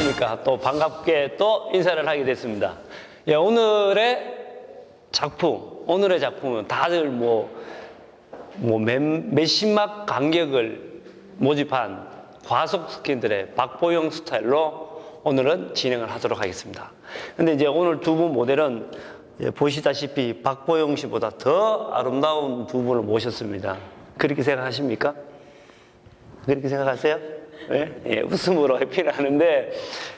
안녕하십니까. 또 반갑게 또 인사를 하게 됐습니다. 예, 오늘의 작품은 다들 몇십막 관객을 모집한 과속 스캔들의 박보영 스타일로 오늘은 진행을 하도록 하겠습니다. 근데 이제 오늘 두 분 모델은 보시다시피 박보영 씨보다 더 아름다운 두 분을 모셨습니다. 그렇게 생각하십니까? 그렇게 생각하세요? 예? 예, 웃음으로 회피를 하는데,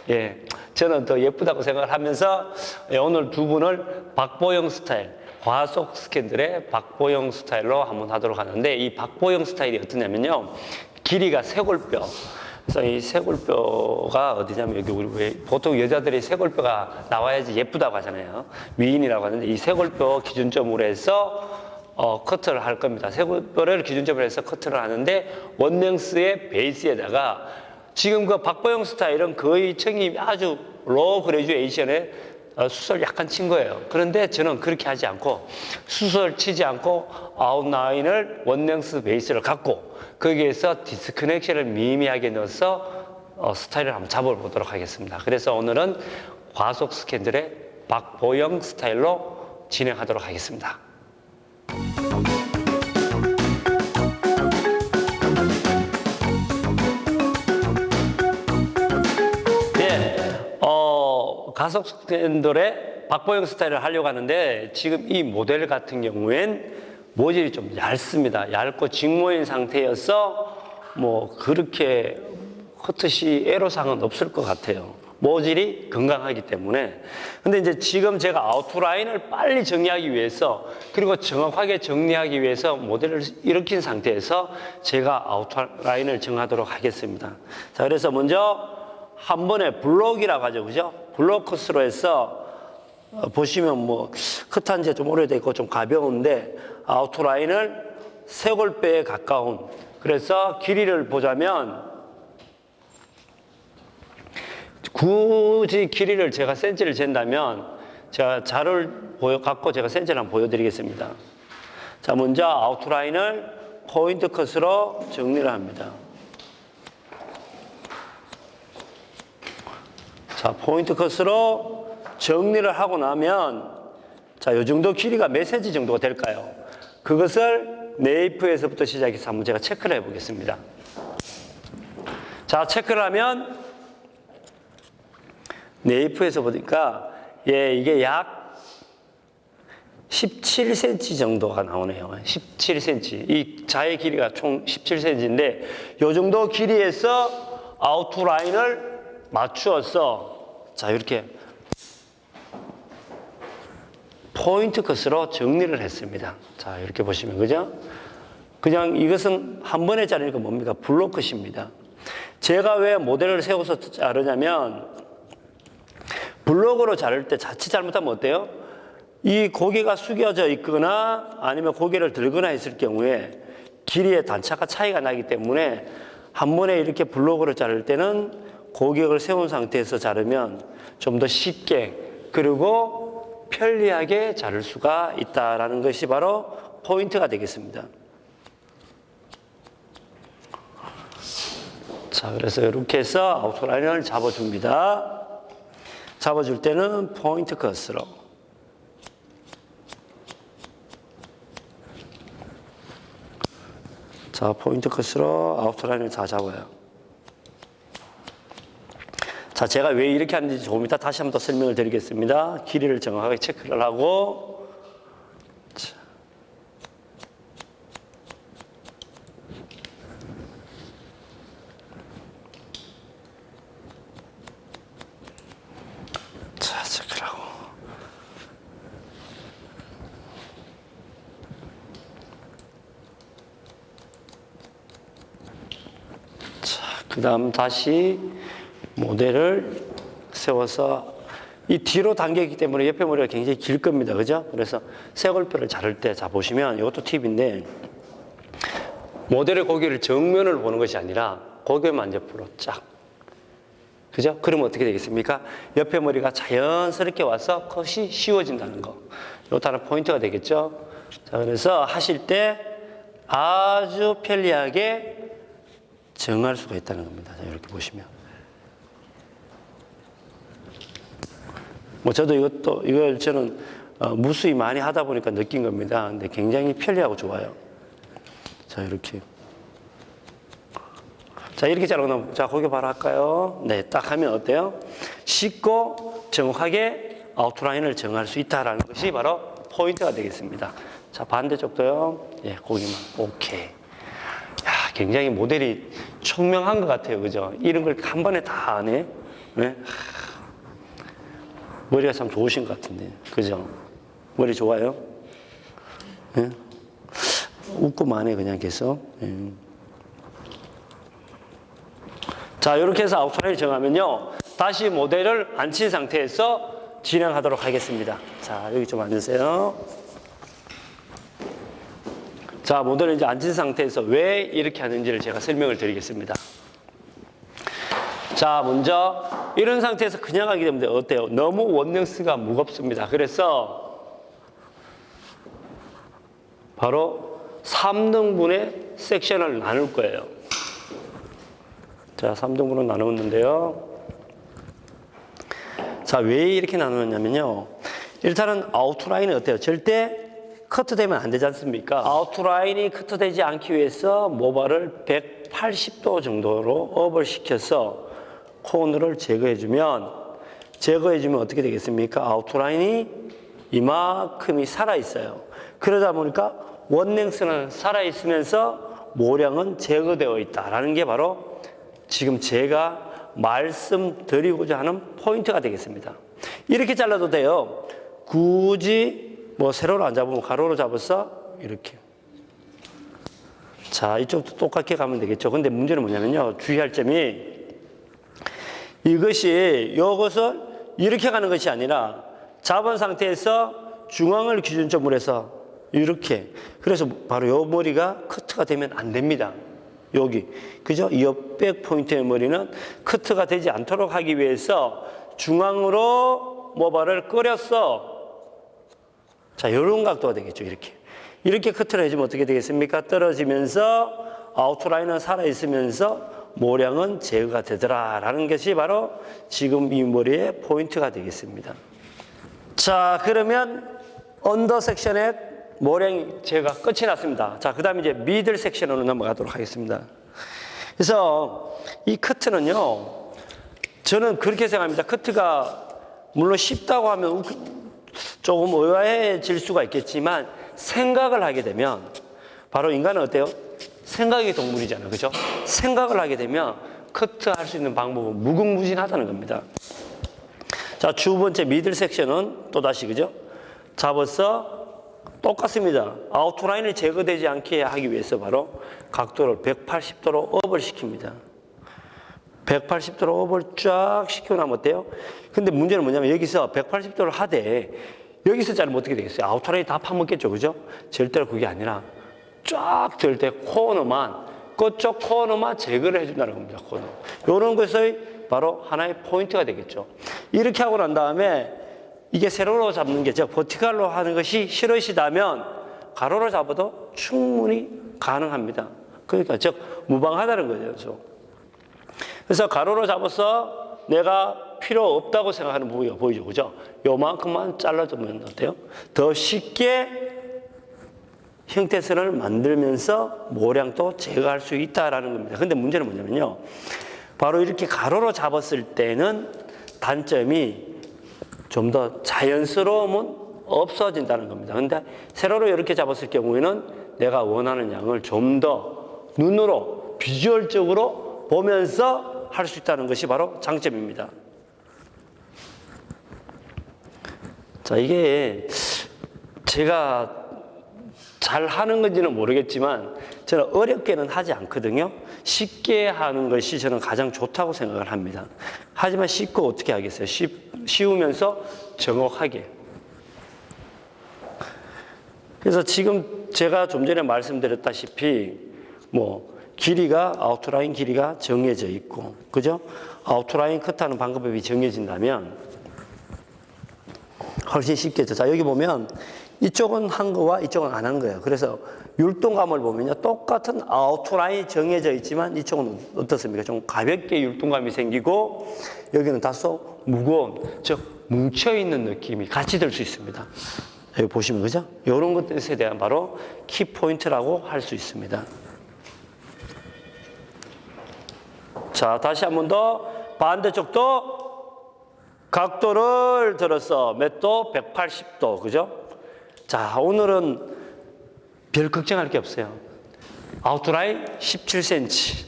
예, 저는 더 예쁘다고 생각을 하면서, 예, 오늘 두 분을 박보영 스타일, 과속 스캔들의 박보영 스타일로 한번 하도록 하는데, 이 박보영 스타일이 어떠냐면요, 길이가 쇄골뼈. 그래서 이 쇄골뼈가 어디냐면, 여기 우리 왜 보통 여자들이 쇄골뼈가 나와야지 예쁘다고 하잖아요. 미인이라고 하는데, 이 쇄골뼈 기준점으로 해서 커트를 할 겁니다. 쇄골뼈를 기준점으로 해서 커트를 하는데, 원랭스의 베이스에다가 지금 그 박보영 스타일은 거의 청이 아주 로우 그레듀에이션에 수술 약간 친 거예요. 그런데 저는 그렇게 하지 않고 수술 치지 않고 아웃라인을 원랭스 베이스를 갖고 거기에서 디스커넥션을 미미하게 넣어서 스타일을 한번 잡아보도록 하겠습니다. 그래서 오늘은 과속 스캔들의 박보영 스타일로 진행하도록 하겠습니다. 과속 스캔들의 박보영 스타일을 하려고 하는데, 지금 이 모델 같은 경우엔 모질이 좀 얇습니다. 얇고 직모인 상태여서 그렇게 커트시 애로사항은 없을 것 같아요. 모질이 건강하기 때문에. 근데 이제 지금 제가 아웃라인을 빨리 정리하기 위해서, 그리고 정확하게 정리하기 위해서 모델을 일으킨 상태에서 제가 아웃라인을 정하도록 하겠습니다. 자, 그래서 먼저 한 번에 블록이라고 하죠. 그죠? 블록 컷으로 해서 보시면 커트한 지 좀 오래되고 좀 가벼운데, 아웃라인을 쇄골뼈에 가까운, 그래서 길이를 보자면 굳이 길이를 제가 센치를 잰다면, 제가 자를 갖고 제가 센치를 한번 보여드리겠습니다. 자, 먼저 아웃라인을 포인트 컷으로 정리를 합니다. 자, 포인트 컷으로 정리를 하고 나면, 자, 요 정도 길이가 몇 센치 정도가 될까요? 그것을 네이프에서부터 시작해서 한번 제가 체크를 해 보겠습니다. 자, 체크를 하면 네이프에서 보니까 이게 약 17cm 정도가 나오네요. 17cm. 이 자의 길이가 총 17cm인데 요 정도 길이에서 아웃라인을 맞추어서, 자, 이렇게 포인트 컷으로 정리를 했습니다. 자, 이렇게 보시면, 그죠? 그냥 이것은 한 번에 자르니까 뭡니까? 블록 컷입니다. 제가 왜 모델을 세워서 자르냐면, 블록으로 자를 때 자칫 잘못하면 어때요? 이 고개가 숙여져 있거나 아니면 고개를 들거나 했을 경우에 길이의 단차가 차이가 나기 때문에 한 번에 이렇게 블록으로 자를 때는 고객을 세운 상태에서 자르면 좀 더 쉽게, 그리고 편리하게 자를 수가 있다는 것이 바로 포인트가 되겠습니다. 자, 그래서 이렇게 해서 아웃라인을 잡아줍니다. 잡아줄 때는 포인트 컷으로. 자, 포인트 컷으로 아웃라인을 다 잡아요. 자, 제가 왜 이렇게 하는지 조금 이따 다시 한번 더 설명을 드리겠습니다. 길이를 정확하게 체크를 하고, 자, 체크를 하고, 자, 그 다음 다시 모델을 세워서, 이 뒤로 당겼기 때문에 옆에 머리가 굉장히 길 겁니다. 그죠? 그래서 쇄골뼈를 자를 때, 자, 보시면 이것도 팁인데, 모델의 고개를 정면을 보는 것이 아니라 고개만 옆으로 쫙. 그죠? 그러면 어떻게 되겠습니까? 옆에 머리가 자연스럽게 와서 컷이 씌워진다는 거. 이것도 하나 포인트가 되겠죠? 자, 그래서 하실 때 아주 편리하게 정할 수가 있다는 겁니다. 자, 이렇게 보시면. 뭐 저도 이걸 저는 무수히 많이 하다 보니까 느낀 겁니다. 근데 굉장히 편리하고 좋아요. 자, 이렇게. 자, 이렇게 자르고 자, 거기 바로 할까요? 네, 딱 하면 어때요? 쉽고 정확하게 아웃라인을 정할 수 있다라는 것이 바로 포인트가 되겠습니다. 자, 반대쪽도요. 예, 거기만. 오케이. 야, 굉장히 모델이 총명한 것 같아요. 그죠? 이런 걸 한 번에 다 하네. 네? 머리가 참 좋으신 것 같은데. 그죠? 머리 좋아요? 예? 웃고만 해, 그냥 계속. 예. 자, 이렇게 해서 아웃라인을 정하면요. 다시 모델을 앉힌 상태에서 진행하도록 하겠습니다. 자, 여기 좀 앉으세요. 자, 모델을 이제 앉은 상태에서 왜 이렇게 하는지를 제가 설명을 드리겠습니다. 자, 먼저 이런 상태에서 그냥 하게 되면 어때요? 너무 원능스가 무겁습니다. 그래서 바로 3등분의 섹션을 나눌 거예요. 자, 3등분으로 나누었는데요. 자, 왜 이렇게 나누었냐면요. 일단은 아웃라인은 어때요? 절대 커트되면 안 되지 않습니까? 아웃라인이 커트되지 않기 위해서 모발을 180도 정도로 업을 시켜서 코너를 제거해주면 어떻게 되겠습니까? 아웃라인이 이만큼이 살아있어요. 그러다 보니까 원랭스는 살아있으면서 모량은 제거되어 있다라는 게 바로 지금 제가 말씀드리고자 하는 포인트가 되겠습니다. 이렇게 잘라도 돼요. 굳이 뭐 세로로 안 잡으면 가로로 잡아서 이렇게. 자, 이쪽도 똑같게 가면 되겠죠. 근데 문제는 뭐냐면요. 주의할 점이 이것을 이렇게 가는 것이 아니라 잡은 상태에서 중앙을 기준점으로 해서 이렇게. 그래서 바로 요 머리가 커트가 되면 안 됩니다. 여기. 그죠? 이 옆백 포인트의 머리는 커트가 되지 않도록 하기 위해서 중앙으로 모발을 끌어서 자, 요런 각도가 되겠죠. 이렇게 커트를 해주면 어떻게 되겠습니까? 떨어지면서 아웃라인은 살아있으면서 모량은 제거가 되더라라는 것이 바로 지금 이 머리의 포인트가 되겠습니다. 자, 그러면 언더 섹션의 모량 제거가 끝이 났습니다. 자, 그 다음에 이제 미들 섹션으로 넘어가도록 하겠습니다. 그래서 이 커트는요, 저는 그렇게 생각합니다. 커트가 물론 쉽다고 하면 조금 의아해질 수가 있겠지만 생각을 하게 되면 바로 인간은 어때요? 생각의 동물이잖아요. 그죠? 생각을 하게 되면 커트할 수 있는 방법은 무궁무진하다는 겁니다. 자, 두 번째 미들 섹션은 또다시 그죠? 잡아서 똑같습니다. 아웃라인이 제거되지 않게 하기 위해서 바로 각도를 180도로 업을 시킵니다. 180도로 업을 쫙 시켜놓으면 어때요? 근데 문제는 뭐냐면 여기서 180도를 하되 여기서 자르면 어떻게 되겠어요? 아웃라인이 다 파먹겠죠. 그죠? 절대로 그게 아니라 쫙 들 때 코너만, 그쪽 코너만 제거를 해준다는 겁니다. 코너. 이런 것이 바로 하나의 포인트가 되겠죠. 이렇게 하고 난 다음에 이게 세로로 잡는 게, 즉 버티칼로 하는 것이 싫으시다면 가로로 잡아도 충분히 가능합니다. 그러니까 즉 무방하다는 거죠. 그래서 가로로 잡아서 내가 필요 없다고 생각하는 부분이 보이죠. 그죠? 요만큼만 잘라주면 어때요? 더 쉽게 형태선을 만들면서 모량도 제거할 수 있다라는 겁니다. 근데 문제는 뭐냐면요. 바로 이렇게 가로로 잡았을 때는 단점이 좀 더 자연스러움은 없어진다는 겁니다. 근데 세로로 이렇게 잡았을 경우에는 내가 원하는 양을 좀 더 눈으로 비주얼적으로 보면서 할 수 있다는 것이 바로 장점입니다. 자, 이게 제가 잘 하는 건지는 모르겠지만 저는 어렵게는 하지 않거든요. 쉽게 하는 것이 저는 가장 좋다고 생각을 합니다. 하지만 쉽고 어떻게 하겠어요? 쉬우면서 정확하게. 그래서 지금 제가 좀 전에 말씀드렸다시피 뭐 길이가 아웃라인 길이가 정해져 있고, 그죠? 아웃라인 커트하는 방법이 정해진다면 훨씬 쉽겠죠. 자, 여기 보면 이쪽은 한 거와 이쪽은 안 한 거예요. 그래서 율동감을 보면요. 똑같은 아웃라인이 정해져 있지만 이쪽은 어떻습니까? 좀 가볍게 율동감이 생기고 여기는 다소 무거운, 즉 뭉쳐있는 느낌이 같이 들 수 있습니다. 여기 보시면 그죠? 이런 것들에 대한 바로 키포인트라고 할 수 있습니다. 자, 다시 한 번 더 반대쪽도 각도를 들어서 몇 도? 180도. 그죠? 자, 오늘은 별 걱정할 게 없어요. 아웃라인 17cm.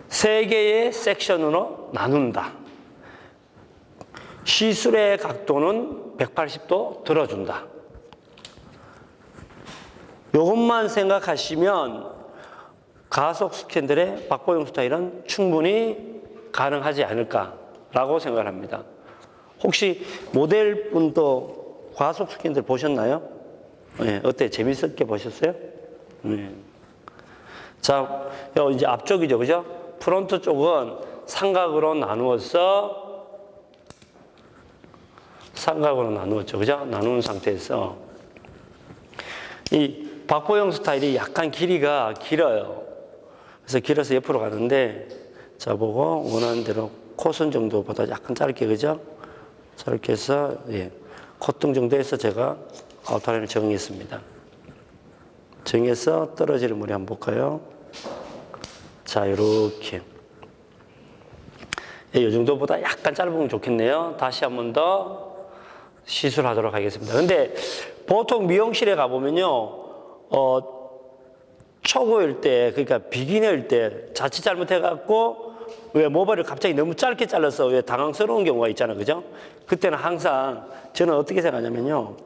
세 개의 섹션으로 나눈다. 시술의 각도는 180도 들어준다. 이것만 생각하시면 가속 스캔들의 박보영 스타일은 충분히 가능하지 않을까라고 생각을 합니다. 혹시 모델분도 과속 스캔들 보셨나요? 네, 어때? 재밌게 보셨어요? 네. 자, 이제 앞쪽이죠, 그죠? 프론트 쪽은 삼각으로 나누었죠, 그죠? 나누는 상태에서 이 박보영 스타일이 약간 길이가 길어요. 그래서 길어서 옆으로 가는데, 자, 보고 원하는 대로 코선 정도보다 약간 짧게, 그죠? 저렇게 해서, 예, 콧등 정도에서 제가 아웃라인을 정했습니다. 정해서 떨어지는 물이 한번 볼까요? 자, 이렇게. 예, 이 정도보다 약간 짧으면 좋겠네요. 다시 한 번 더 시술하도록 하겠습니다. 근데 보통 미용실에 가보면요, 초보일 때, 그러니까 비기너일 때 자칫 잘못해갖고 왜 모발을 갑자기 너무 짧게 잘라서 왜 당황스러운 경우가 있잖아요. 그죠? 그때는 항상 저는 어떻게 생각하냐면요,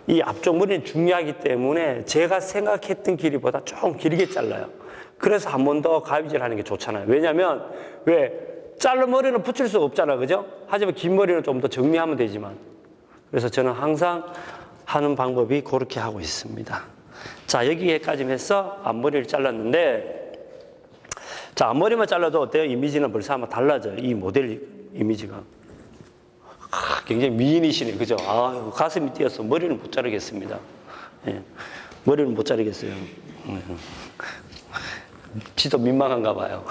이 앞쪽 머리는 중요하기 때문에 제가 생각했던 길이보다 좀 길게 잘라요. 그래서 한 번 더 가위질 하는 게 좋잖아요. 왜냐면 왜 자른 머리는 붙일 수가 없잖아요. 그죠? 하지만 긴 머리는 좀 더 정리하면 되지만. 그래서 저는 항상 하는 방법이 그렇게 하고 있습니다. 자, 여기까지 해서 앞머리를 잘랐는데, 자, 앞머리만 잘라도 어때요? 이미지는 벌써 아마 달라져요. 이 모델 이미지가. 굉장히 미인이시네. 그죠? 아, 가슴이 뛰어서 머리는 못 자르겠습니다. 예, 머리는 못 자르겠어요. 지도 민망한가 봐요.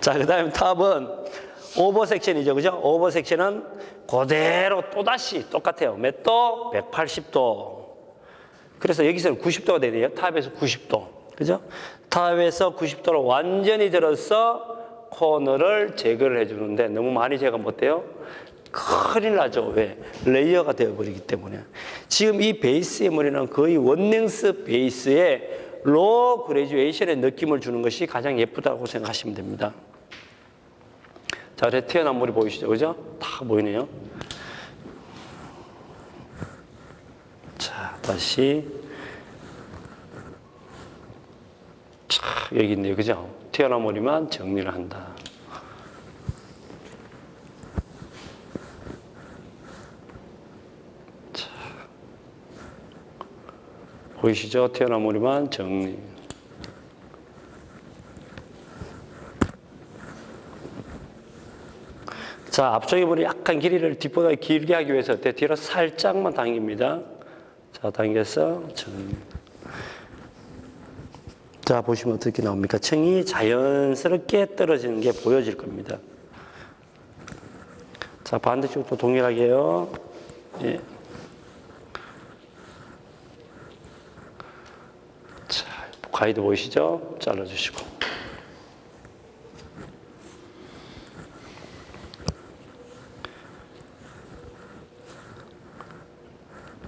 자, 그 다음에 탑은 오버 섹션이죠. 그죠? 오버 섹션은 그대로 또다시 똑같아요. 몇 도? 180도. 그래서 여기서는 90도가 되네요. 탑에서 90도. 그죠? 탑에서 90도로 완전히 들어서 코너를 제거를 해주는데 너무 많이 제거 못해요? 큰일 나죠. 왜? 레이어가 되어버리기 때문에. 지금 이 베이스의 머리는 거의 원랭스 베이스에 로 그레듀에이션의 느낌을 주는 것이 가장 예쁘다고 생각하시면 됩니다. 자, 튀어나온 머리 보이시죠? 그죠? 다 보이네요. 자, 다시. 자, 여기 있네요. 그죠? 튀어나온 머리만 정리를 한다. 자, 보이시죠? 튀어나온 머리만 정리. 자, 앞쪽의 머리 약간 길이를 뒷보다 길게 하기 위해서 뒤로 살짝만 당깁니다. 자, 당겨서 정리. 자, 보시면 어떻게 나옵니까? 층이 자연스럽게 떨어지는 게 보여질 겁니다. 자, 반대쪽도 동일하게요. 예. 자, 가이드 보이시죠? 잘라주시고.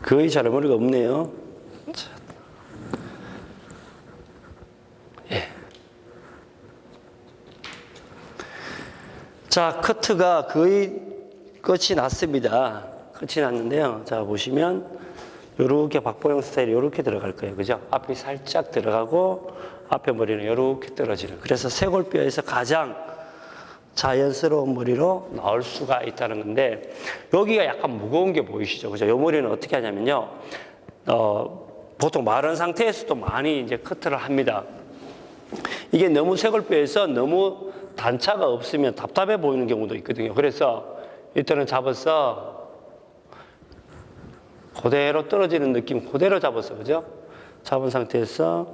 거의 자르머리가 없네요. 자. 예. 자, 커트가 거의 끝이 났습니다. 끝이 났는데요. 자, 보시면 이렇게 박보영 스타일이 이렇게 들어갈 거예요. 그죠? 앞이 살짝 들어가고 앞에 머리는 이렇게 떨어지는. 그래서 쇄골뼈에서 가장 자연스러운 머리로 나올 수가 있다는 건데, 여기가 약간 무거운 게 보이시죠? 그죠? 이 머리는 어떻게 하냐면요. 보통 마른 상태에서도 많이 이제 커트를 합니다. 이게 너무 쇄골뼈에서 너무 단차가 없으면 답답해 보이는 경우도 있거든요. 그래서 일단은 잡아서 그대로 떨어지는 느낌 그대로 잡았어. 그죠? 잡은 상태에서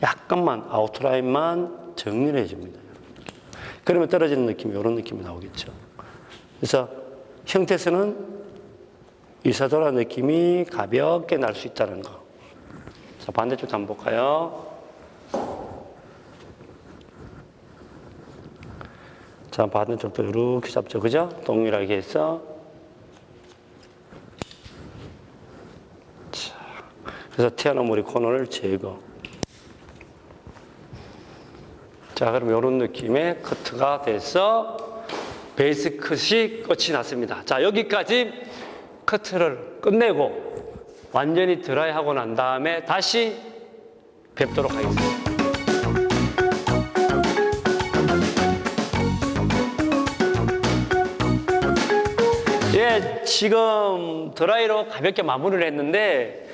약간만 아웃라인만 정리를 해줍니다. 그러면 떨어지는 느낌이 이런 느낌이 나오겠죠. 그래서 형태에서는 이사도라 느낌이 가볍게 날 수 있다는 거. 자, 반대쪽도 한번 볼까요? 자, 반대쪽도 이렇게 잡죠. 그죠? 동일하게 해서. 자, 그래서 튀어나온 머리 코너를 제거. 자, 그럼 이런 느낌의 커트가 돼서 베이스 컷이 끝이 났습니다. 자, 여기까지 커트를 끝내고 완전히 드라이 하고 난 다음에 다시 뵙도록 하겠습니다. 예, 지금 드라이로 가볍게 마무리를 했는데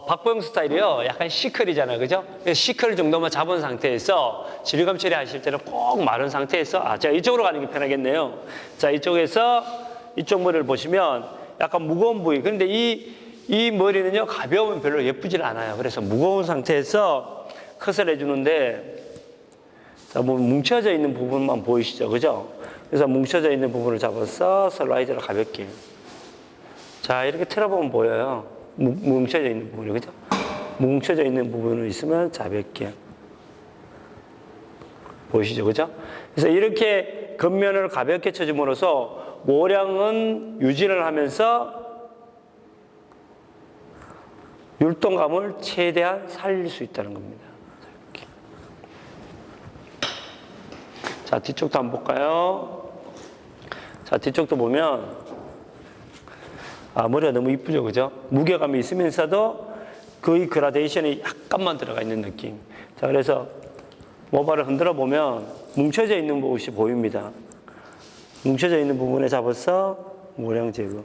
박보영 스타일이요. 약간 시컬이잖아요. 그죠? 시컬 정도만 잡은 상태에서 질감 처리하실 때는 꼭 마른 상태에서 제가 이쪽으로 가는 게 편하겠네요. 자, 이쪽에서 이쪽 머리를 보시면 약간 무거운 부위. 그런데 이 머리는요, 가벼우면 별로 예쁘질 않아요. 그래서 무거운 상태에서 컷을 해주는데, 자, 뭐 뭉쳐져 있는 부분만 보이시죠? 그죠? 그래서 뭉쳐져 있는 부분을 잡아서 슬라이드를 가볍게. 자, 이렇게 틀어보면 보여요. 뭉쳐져 있는 부분이, 그죠? 뭉쳐져 있는 부분이 있으면 가볍게. 보이시죠? 그죠? 그래서 이렇게 겉면을 가볍게 쳐줌으로써 모량은 유지를 하면서 율동감을 최대한 살릴 수 있다는 겁니다. 이렇게. 자, 뒤쪽도 한번 볼까요? 자, 뒤쪽도 보면 머리가 너무 이쁘죠, 그죠? 무게감이 있으면서도 거의 그라데이션이 약간만 들어가 있는 느낌. 자, 그래서 모발을 흔들어 보면 뭉쳐져 있는 곳이 보입니다. 뭉쳐져 있는 부분에 잡아서 모량 제거.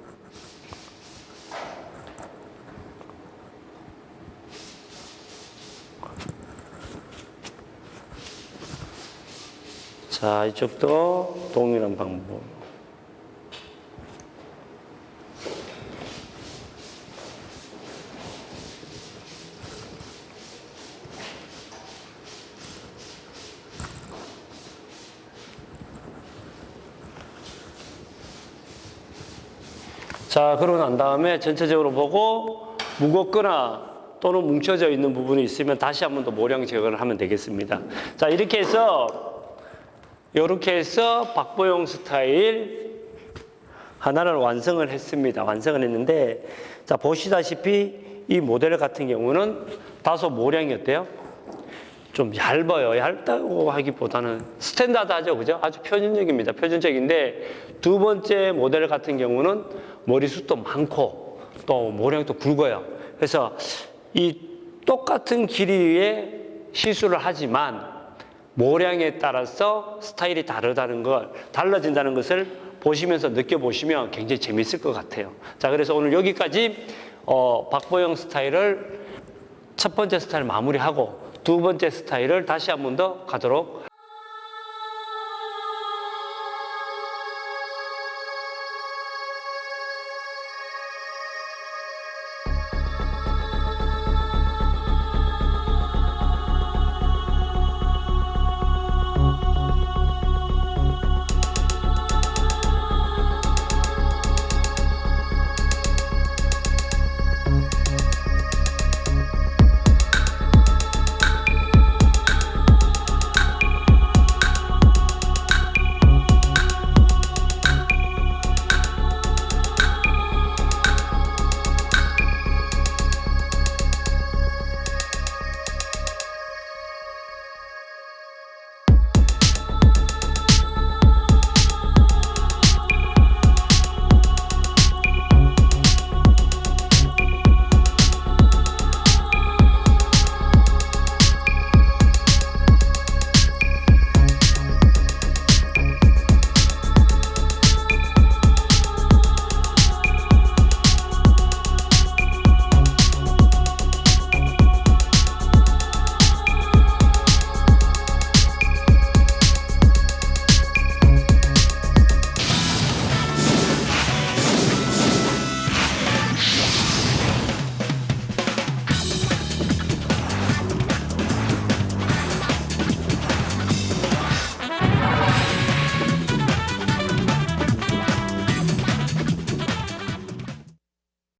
자, 이쪽도 동일한 방법. 자, 그러고 난 다음에 전체적으로 보고 무겁거나 또는 뭉쳐져 있는 부분이 있으면 다시 한 번 더 모량 제거를 하면 되겠습니다. 자, 이렇게 해서 박보영 스타일 하나를 완성을 했습니다. 완성을 했는데, 자, 보시다시피 이 모델 같은 경우는 다소 모량이 어때요? 좀 얇아요. 얇다고 하기보다는 스탠다드하죠. 그죠? 아주 표준적입니다. 표준적인데, 두 번째 모델 같은 경우는 머리숱도 많고 또 모량도 굵어요. 그래서 이 똑같은 길이의 시술을 하지만 모량에 따라서 스타일이 달라진다는 것을 보시면서 느껴보시면 굉장히 재밌을 것 같아요. 자, 그래서 오늘 여기까지 박보영 스타일을 첫 번째 스타일 마무리하고 두 번째 스타일을 다시 한 번 더 가도록